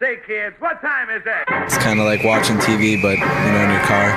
Say, kids, what time is it? It's kind of like watching TV, but, in your car.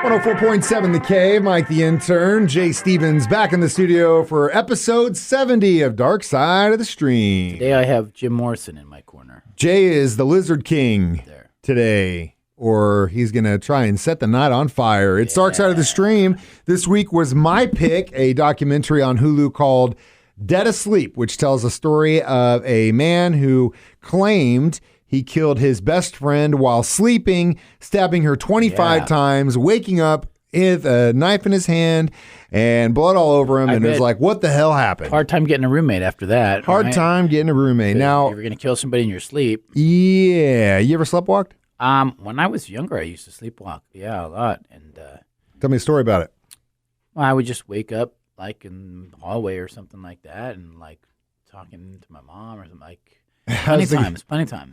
104.7 The Cave, Mike the Intern, Jay Stevens back in the studio for episode 70 of Dark Side of the Stream. Today I have Jim Morrison in my corner. Jay is the Lizard King today, or he's going to try and set the night on fire. It's Dark Side of the Stream. This week was my pick, a documentary on Hulu called Dead Asleep, which tells a story of a man who claimed he killed his best friend while sleeping, stabbing her 25 times, waking up with a knife in his hand and blood all over him. And it was like, what the hell happened? Hard time getting a roommate after that. Hard time getting a roommate. Now, you're going to kill somebody in your sleep. Yeah. You ever sleptwalked? When I was younger, I used to sleepwalk. Yeah, a lot. And tell me a story about it. Well, I would just wake up like in the hallway or something like that, and like talking to my mom or something like. Plenty times.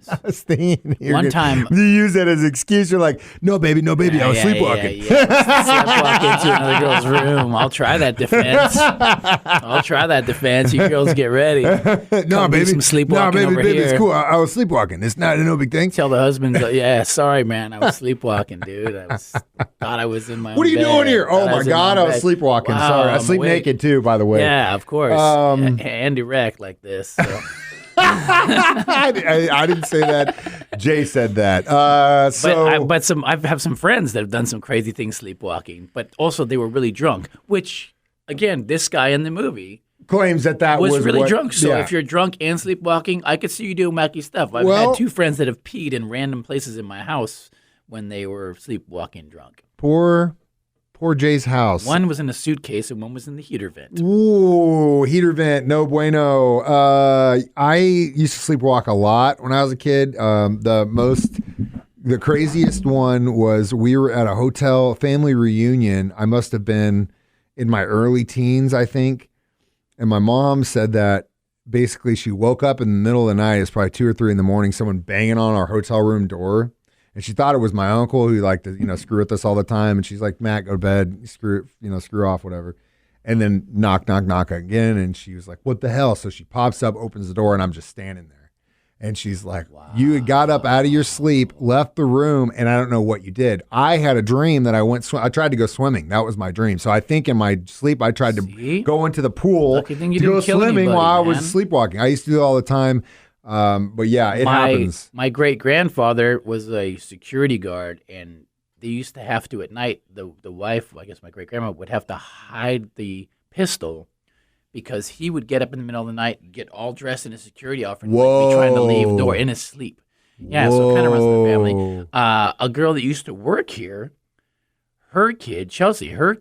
I was thinking one time you use that as an excuse. You're like, no, baby, I was sleepwalking. Sleepwalk into another girl's room. I'll try that defense. You girls get ready. No, baby, some sleepwalking over baby, here. it's cool. I was sleepwalking. It's not no big thing. Tell the husband, sorry, man, I was sleepwalking, dude. Thought I was in my. What are you doing here? Oh my God, I was sleepwalking. Wow, sorry, I sleep naked too. By the way. Yeah, of course. And erect like this. So. I didn't say that. Jay said that. But I have some friends that have done some crazy things sleepwalking, but also they were really drunk. Which, again, this guy in the movie claims that was really drunk. So if you're drunk and sleepwalking, I could see you doing wacky stuff. I've had two friends that have peed in random places in my house when they were sleepwalking drunk. Poor Jay's house. One was in a suitcase and one was in the heater vent. Ooh, heater vent, no bueno. I used to sleepwalk a lot when I was a kid. The craziest one was we were at a hotel family reunion. I must have been in my early teens, I think. And my mom said that basically she woke up in the middle of the night. It's probably 2 or 3 in the morning, someone banging on our hotel room door. And she thought it was my uncle who liked to, screw with us all the time. And she's like, Matt, go to bed, screw off, whatever. And then knock again. And she was like, what the hell? So she pops up, opens the door, and I'm just standing there. And she's like, wow. You had got up out of your sleep, left the room, and I don't know what you did. I had a dream that I tried to go swimming. That was my dream. So I think in my sleep, I tried to go into the pool to go swimming while I was sleepwalking. I used to do it all the time. But yeah, it happens. My great grandfather was a security guard, and they used to have to at night. The wife, I guess my great grandma, would have to hide the pistol because he would get up in the middle of the night, get all dressed in a security outfit, and be trying to leave the door in his sleep. Yeah, so it kind of runs in the family. A girl that used to work here, her kid, Chelsea, her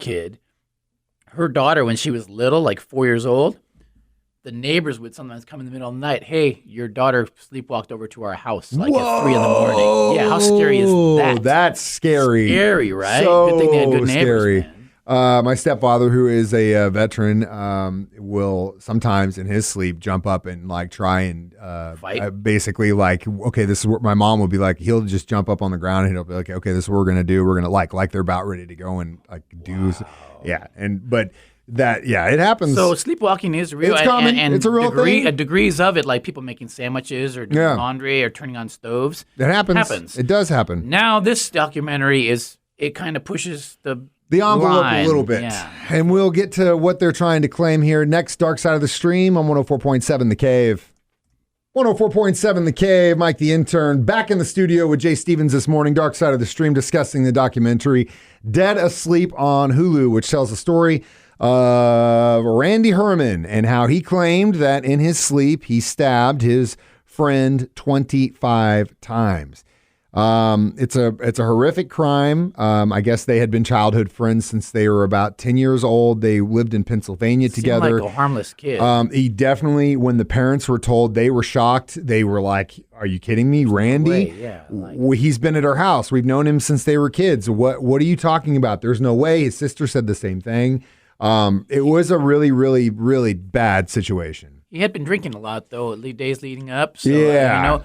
daughter, when she was little, like 4 years old. The neighbors would sometimes come in the middle of the night. Hey, your daughter sleepwalked over to our house at 3 in the morning. Yeah, how scary is that? That's scary. Scary, right? So good thing they had good neighbors, man. My stepfather, who is a veteran, will sometimes in his sleep jump up and try and fight. Basically, okay, this is what my mom would be like. He'll just jump up on the ground and he'll be like, okay, this is what we're gonna do. We're gonna like they're about ready to go and do. Yeah, it happens. So sleepwalking is real. It's common. And it's a real thing. Degrees of it, like people making sandwiches or doing laundry or turning on stoves. It happens. It does happen. Now this documentary it kind of pushes the envelope line. A little bit. Yeah. And we'll get to what they're trying to claim here next. Dark Side of the Stream on 104.7 The Cave. 104.7 The Cave, Mike the Intern, back in the studio with Jay Stevens this morning. Dark Side of the Stream discussing the documentary Dead Asleep on Hulu, which tells the story of Randy Herman and how he claimed that in his sleep he stabbed his friend 25 times. It's a horrific crime. I guess they had been childhood friends since they were about 10 years old. They lived in Pennsylvania together. Seemed like a harmless kid. He definitely, when the parents were told, they were shocked. They were like, "Are you kidding me, Randy? He's been at our house. We've known him since they were kids. What are you talking about? There's no way." His sister said the same thing. It was a really, really, really bad situation. He had been drinking a lot though, days leading up. So, yeah.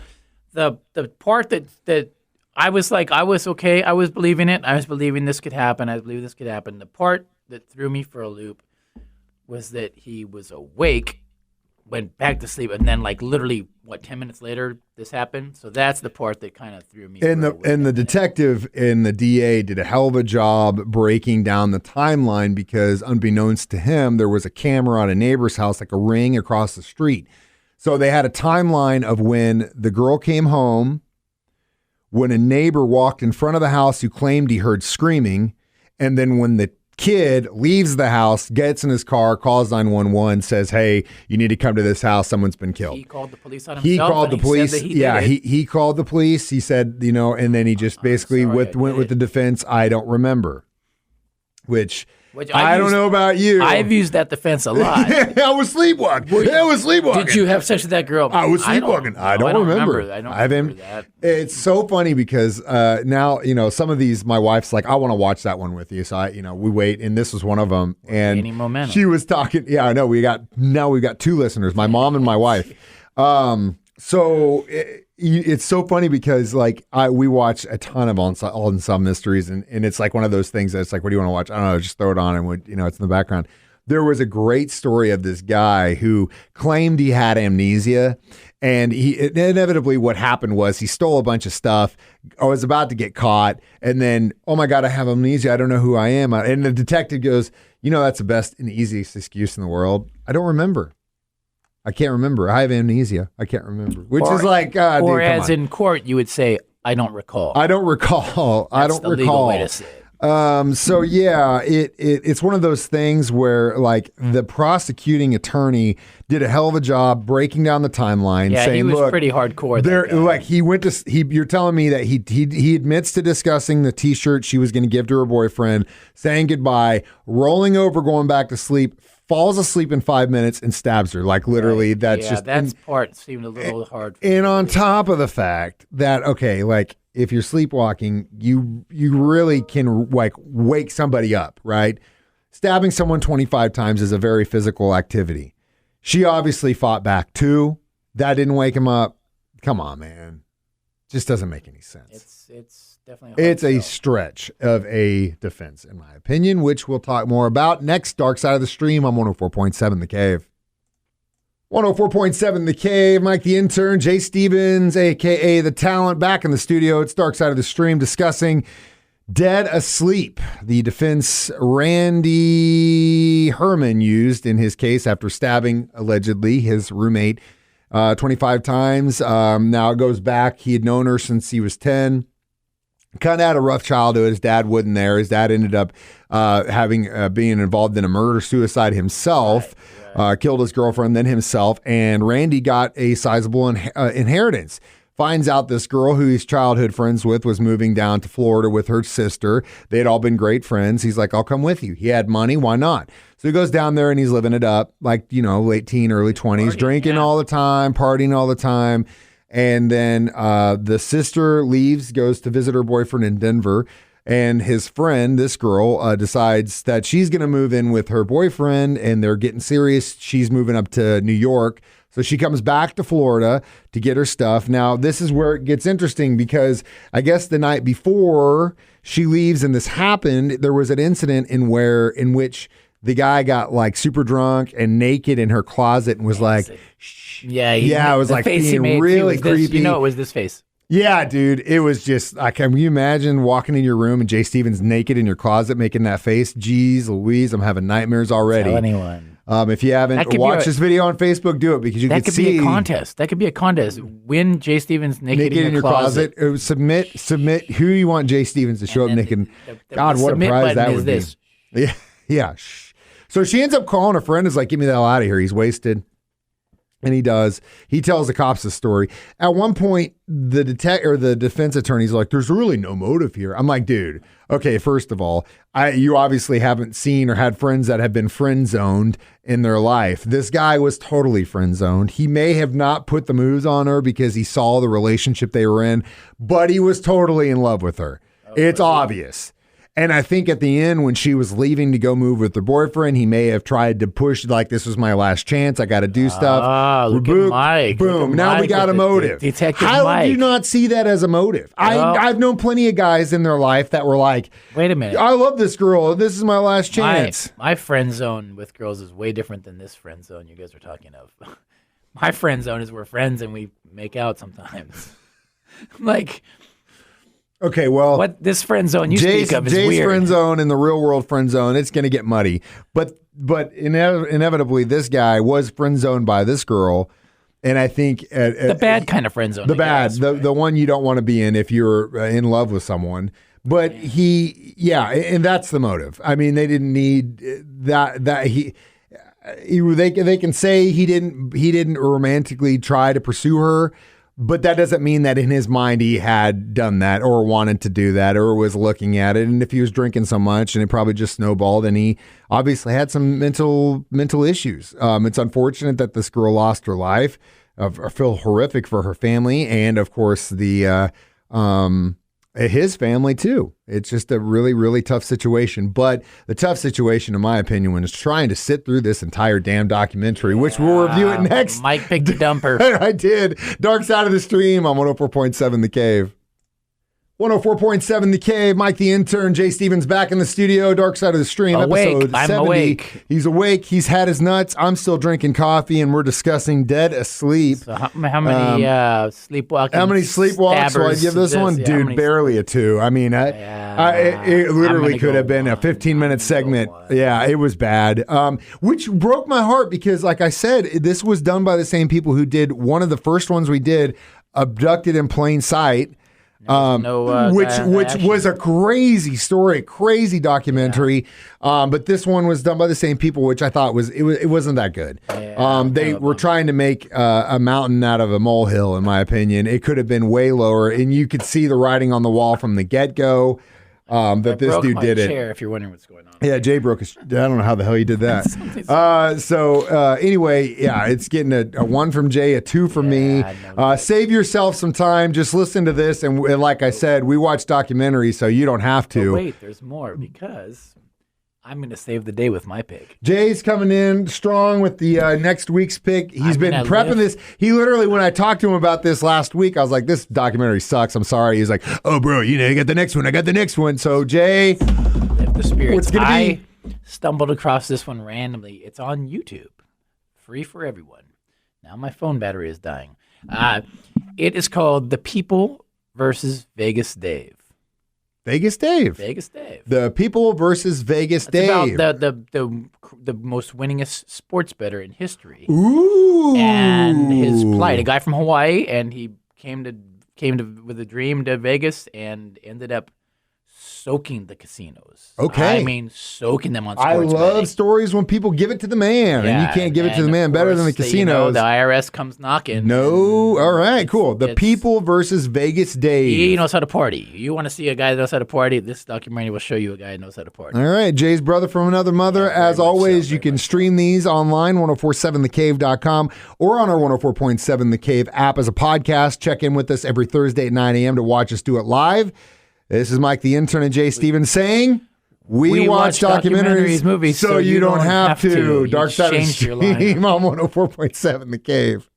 The part that I was like, I was okay. I was believing it. I was believing this could happen. I believe this could happen. The part that threw me for a loop was that he was awake went back to sleep, and then like literally 10 minutes later this happened. So that's the part that kind of threw me. And the detective and the DA did a hell of a job breaking down the timeline because unbeknownst to him, there was a camera on a neighbor's house, like a ring across the street. So they had a timeline of when the girl came home, when a neighbor walked in front of the house who claimed he heard screaming, and then when the kid leaves the house, gets in his car, calls 911, says, "Hey, you need to come to this house. Someone's been killed." He called the police on himself. He called the police. Yeah, he called the police. He said, and then he just basically went with the defense. I don't remember, which I don't know about you. I've used that defense a lot. I was sleepwalking. Did you have sex with that girl? I was sleepwalking. I don't remember. I don't remember that. It's so funny because now, some of these, my wife's like, I want to watch that one with you. So we wait. And this was one of them. And gaining momentum. She was talking. Yeah, I know. We've got two listeners, my mom and my wife. So it's so funny because we watch a ton of Unsolved Mysteries, and it's like one of those things that's like, what do you want to watch? I don't know, just throw it on and it's in the background. There was a great story of this guy who claimed he had amnesia, and inevitably what happened was he stole a bunch of stuff. I was about to get caught, and then, oh my God, I have amnesia. I don't know who I am. And the detective goes, that's the best and easiest excuse in the world. I don't remember. I can't remember. I have amnesia. I can't remember. Which is like, or dude, as in court, you would say, I don't recall. I don't recall. That's the legal way to say it. So yeah, it's one of those things where the prosecuting attorney did a hell of a job breaking down the timeline. Yeah, saying, he was look, pretty hardcore. You're telling me that he admits to discussing the T-shirt she was going to give to her boyfriend, saying goodbye, rolling over, going back to sleep, falls asleep in 5 minutes and stabs her. Like literally, that's just that part seemed a little hard. And on top of the fact that if you're sleepwalking, you really can wake somebody up, right? Stabbing someone 25 times is a very physical activity. She obviously fought back too. That didn't wake him up. Come on, man. Just doesn't make any sense. It's definitely it's a stretch of a defense, in my opinion, which we'll talk more about next. Dark Side of the Stream on 104.7 The Cave. 104.7 The Cave, Mike the Intern, Jay Stevens, a.k.a. The Talent, back in the studio. It's Dark Side of the Stream discussing Dead Asleep, the defense Randy Herman used in his case after stabbing, allegedly, his roommate 25 times. Now it goes back. He had known her since he was 10. Kind of had a rough childhood. His dad wasn't there. His dad ended up being involved in a murder-suicide himself. Right. Killed his girlfriend, then himself. And Randy got a sizable inheritance. Finds out this girl who he's childhood friends with was moving down to Florida with her sister. They had all been great friends. He's like, I'll come with you. He had money. Why not? So he goes down there and he's living it up, late teen, early 20s, drinking all the time, partying all the time. And then the sister leaves, goes to visit her boyfriend in Denver. And his friend, this girl, decides that she's going to move in with her boyfriend, and they're getting serious. She's moving up to New York. So she comes back to Florida to get her stuff. Now, this is where it gets interesting because I guess the night before she leaves and this happened, there was an incident in which the guy got super drunk and naked in her closet and was shh. Yeah, it was being really creepy. It was this face. Yeah, dude, it was just can you imagine walking in your room and Jay Stevens naked in your closet making that face? Jeez Louise, I'm having nightmares already. Tell anyone. If you haven't watched this video on Facebook, do it because you can see. That could be a contest. That could be a contest. Win Jay Stevens naked in your closet. Submit who you want Jay Stevens to show up naked. God, what a prize that would be. Yeah. So she ends up calling a friend. Is like, get me the hell out of here. He's wasted. And he does. He tells the cops the story. At one point, the defense attorney's like, there's really no motive here. I'm like, dude, okay, first of all, you obviously haven't seen or had friends that have been friend zoned in their life. This guy was totally friend zoned. He may have not put the moves on her because he saw the relationship they were in, but he was totally in love with her. It's obvious. And I think at the end, when she was leaving to go move with her boyfriend, he may have tried to push, this was my last chance. I got to do stuff. Look at Mike. Boom. Now we got a motive. Detective How Mike. would you not see that as a motive? I've known plenty of guys in their life that were like, wait a minute. I love this girl. This is my last chance. My friend zone with girls is way different than this friend zone you guys are talking of. My friend zone is we're friends and we make out sometimes. Like, Okay, well, what this friend zone you Jay's, speak of is Jay's weird. friend zone and the real world friend zone, it's going to get muddy. But inevitably, this guy was friend zoned by this girl. And I think The bad kind of friend zone. the I bad, guess, the right? the one you don't want to be in if you're in love with someone. But and that's the motive. I mean, they didn't need they can say he didn't romantically try to pursue her, but that doesn't mean that in his mind he had done that or wanted to do that or was looking at it. And if he was drinking so much and it probably just snowballed, and he obviously had some mental issues. It's unfortunate that this girl lost her life. I feel horrific for her family and of course his family too. It's just a really, really tough situation. But the tough situation, in my opinion, was trying to sit through this entire damn documentary, which we'll review it next. Mike picked a dumper. I did. Dark Side of the Stream on 104.7 The Cave. 104.7 The Cave. Mike the Intern. Jay Stevens back in the studio. Dark Side of the Stream. Awake. Episode I'm 70. awake. He's awake. He's had his nuts. I'm still drinking coffee, and we're discussing Dead Asleep. So how many sleepwalking? How many sleepwalks will I give this one? Yeah, Dude, barely a 2. I mean, it literally could have been a 15-minute segment. Yeah, it was bad. Which broke my heart because, like I said, this was done by the same people who did one of the first ones we did, Abducted in Plain Sight. Which was a crazy story, crazy documentary. But this one was done by the same people, which I thought it wasn't that good. They were trying to make a mountain out of a molehill, in my opinion. It could have been way lower, and you could see the writing on the wall from the get-go. That this dude did it. If you're wondering what's going on. Yeah, Jay broke his. I don't know how the hell he did that. Anyway, yeah, it's getting a 1 from Jay, a 2 from me. Save yourself some time. Just listen to this, and like I said, we watch documentaries, so you don't have to. But wait, there's more because I'm going to save the day with my pick. Jay's coming in strong with the next week's pick. He's been prepping this. He literally, when I talked to him about this last week, I was like, this documentary sucks. I'm sorry. He's like, oh, bro, you got the next one. I got the next one. So, Jay, Lift the spirits. what's going to be? Stumbled across this one randomly. It's on YouTube. Free for everyone. Now my phone battery is dying. It is called The People versus Vegas Dave. Vegas Dave. Vegas Dave. The People versus Vegas It's Dave. about the most winningest sports bettor in history. Ooh. And his plight. A guy from Hawaii, and he came with a dream to Vegas and ended up soaking the casinos. Okay. I mean, soaking them on I sports love betting. stories when people give it to the man, and you can't give it to the man better than the casinos. The IRS comes knocking. No. All right, cool. The it's- People versus Vegas Dave. He knows how to party. You want to see a guy that knows how to party? This documentary will show you a guy that knows how to party. All right, Jay's brother from another mother. Yeah, very As much always, so, you very can much stream these online, 1047thecave.com, or on our 104.7 The Cave app as a podcast. Check in with us every Thursday at 9 a.m. to watch us do it live. This is Mike the Intern and Jay Stevens saying, we watch documentaries, movies, so you don't have to. You Dark Side of the changed your Stream lineup. on 104.7 The Cave.